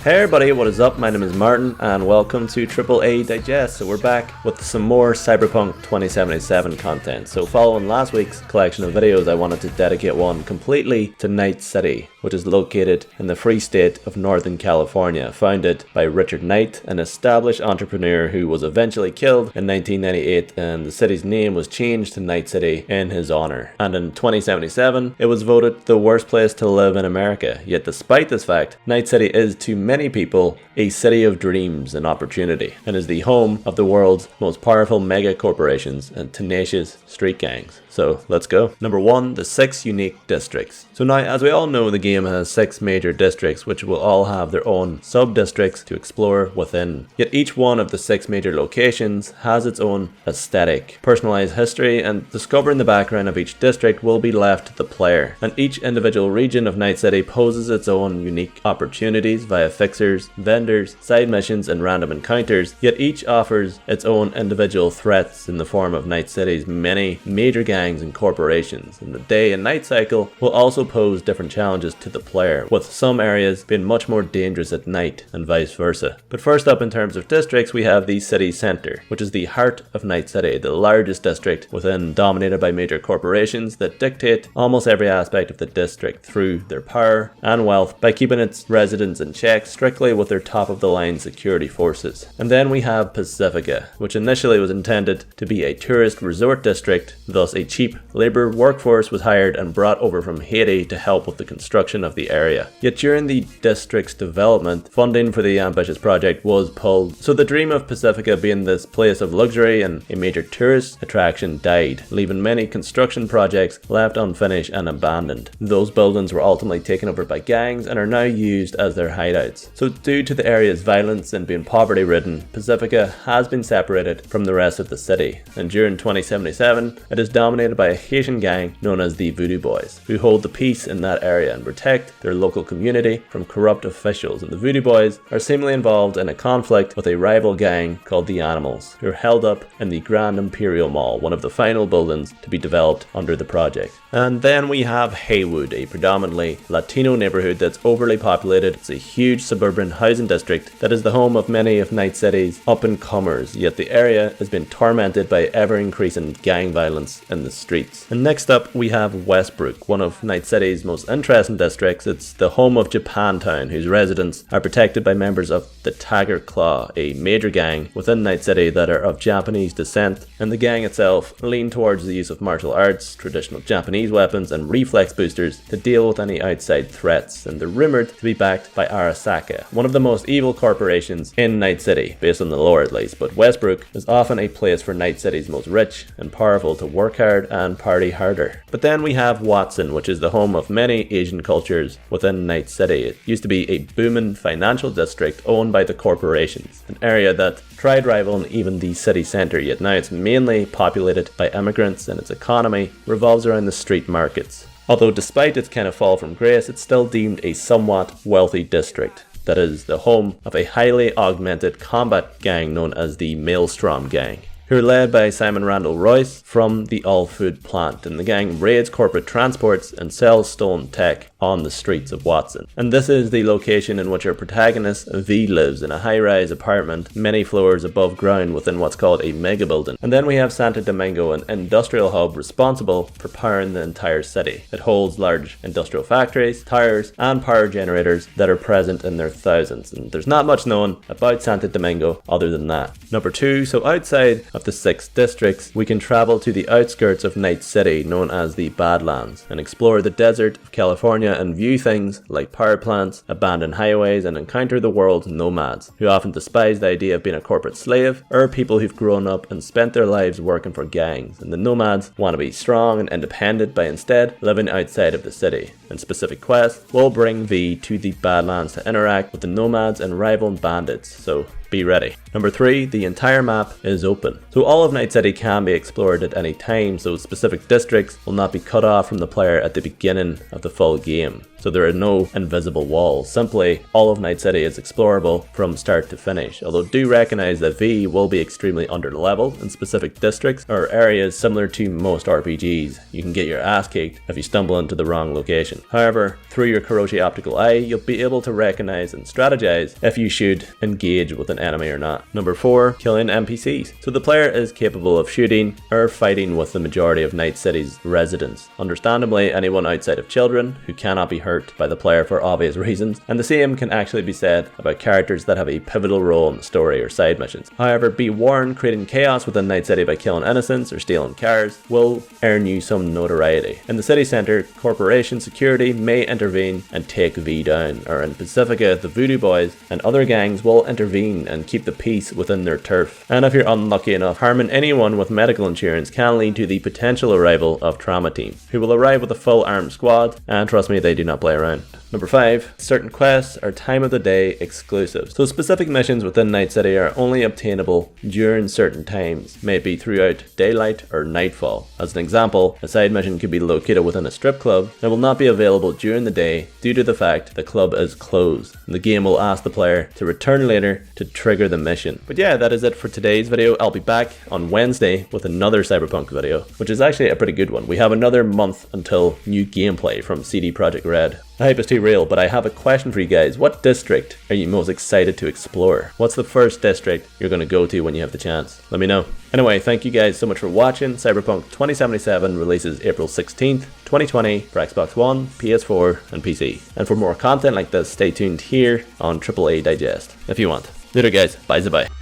Hey everybody, what is up? My name is Martin and welcome to AAA Digest. So we're back with some more Cyberpunk 2077 content. So following last week's collection of videos, I wanted to dedicate one completely to Night City, which is located in the Free State of Northern California, founded by Richard Knight, an established entrepreneur who was eventually killed in 1998, and the city's name was changed to Night City in his honor. And in 2077, it was voted the worst place to live in America. Yet despite this fact, Night City is to many people a city of dreams and opportunity, and is the home of the world's most powerful mega corporations and tenacious street gangs. So let's go. Number 1, the 6 unique districts. So now, as we all know, the game has 6 major districts which will all have their own sub-districts to explore within. Yet each one of the 6 major locations has its own aesthetic, personalized history, and discovering the background of each district will be left to the player. And each individual region of Night City poses its own unique opportunities via fixers, vendors, side missions, and random encounters, yet each offers its own individual threats in the form of Night City's many major gangs and corporations, and the day and night cycle will also pose different challenges to the player, with some areas being much more dangerous at night and vice versa. But first up, in terms of districts, we have the city center, which is the heart of Night City, the largest district within, dominated by major corporations that dictate almost every aspect of the district through their power and wealth by keeping its residents in check strictly with their top of the line security forces. And then we have Pacifica, which initially was intended to be a tourist resort district, thus a cheap labor workforce was hired and brought over from Haiti to help with the construction of the area. Yet during the district's development, funding for the ambitious project was pulled, so the dream of Pacifica being this place of luxury and a major tourist attraction died, leaving many construction projects left unfinished and abandoned. Those buildings were ultimately taken over by gangs and are now used as their hideouts. So due to the area's violence and being poverty ridden, Pacifica has been separated from the rest of the city, and during 2077 it is dominated by a Haitian gang known as the Voodoo Boys, who hold the peace in that area and protect their local community from corrupt officials. And the Voodoo Boys are seemingly involved in a conflict with a rival gang called the Animals, who are held up in the Grand Imperial Mall, one of the final buildings to be developed under the project. And then we have Heywood, a predominantly Latino neighborhood that's overly populated. It's a huge suburban housing district that is the home of many of Night City's up-and-comers, yet the area has been tormented by ever-increasing gang violence in the streets. And next up we have Westbrooke, one of Night City's most interesting districts. It's the home of Japantown, whose residents are protected by members of the Tiger Claw, a major gang within Night City that are of Japanese descent, and the gang itself lean towards the use of martial arts, traditional Japanese weapons, and reflex boosters to deal with any outside threats, and they're rumored to be backed by Arasaka, one of the most evil corporations in Night City, based on the lore at least. But Westbrooke is often a place for Night City's most rich and powerful to work hard and party harder. But then we have Watson, which is the home of many Asian cultures within Night City. It used to be a booming financial district owned by the corporations, an area that tried rivaling even the city centre, yet now it's mainly populated by immigrants and its economy revolves around the street markets. Although despite its kind of fall from grace, it's still deemed a somewhat wealthy district that is the home of a highly augmented combat gang known as the Maelstrom Gang, who are led by Simon Randall Royce from the All Food plant, and the gang raids corporate transports and sells stolen tech on the streets of Watson. And this is the location in which our protagonist V lives, in a high-rise apartment many floors above ground within what's called a mega building. And then we have Santo Domingo, an industrial hub responsible for powering the entire city. It holds large industrial factories, towers, and power generators that are present in their thousands, and there's not much known about Santo Domingo other than that. Number 2, so outside of the 6 districts, we can travel to the outskirts of Night City, known as the Badlands, and explore the desert of California and view things like power plants, abandoned highways, and encounter the world's nomads, who often despise the idea of being a corporate slave, or people who've grown up and spent their lives working for gangs. And the nomads want to be strong and independent by instead living outside of the city. And specific quests will bring V to the Badlands to interact with the nomads and rival bandits. So be ready. Number 3, the entire map is open. So all of Night City can be explored at any time, so specific districts will not be cut off from the player at the beginning of the full game. So there are no invisible walls, simply all of Night City is explorable from start to finish, although do recognise that V will be extremely underleveled in specific districts or areas similar to most RPGs. You can get your ass kicked if you stumble into the wrong location. However, through your Kuroshi optical eye, you'll be able to recognise and strategize if you should engage with an enemy or not. Number 4, killing NPCs. So the player is capable of shooting or fighting with the majority of Night City's residents. Understandably, anyone outside of children who cannot be hurt by the player for obvious reasons, and the same can actually be said about characters that have a pivotal role in the story or side missions. However, be warned, creating chaos within Night City by killing innocents or stealing cars will earn you some notoriety. In the city centre, corporation security may intervene and take V down, or in Pacifica, the Voodoo Boys and other gangs will intervene and keep the peace within their turf. And if you're unlucky enough, harming anyone with medical insurance can lead to the potential arrival of Trauma Team, who will arrive with a full armed squad, and trust me, they do not play around. Number 5, certain quests are time of the day exclusives. So specific missions within Night City are only obtainable during certain times, may it be throughout daylight or nightfall. As an example, a side mission could be located within a strip club and will not be available during the day due to the fact the club is closed. The game will ask the player to return later to trigger the mission. But yeah, that is it for today's video. I'll be back on Wednesday with another Cyberpunk video, which is actually a pretty good one. We have another month until new gameplay from CD Projekt Red. The hype is too real, but I have a question for you guys. What district are you most excited to explore? What's the first district you're going to go to when you have the chance? Let me know. Anyway, thank you guys so much for watching. Cyberpunk 2077 releases April 16th, 2020 for Xbox One, PS4 and PC. And for more content like this, stay tuned here on AAA Digest if you want. Later guys, bye-bye.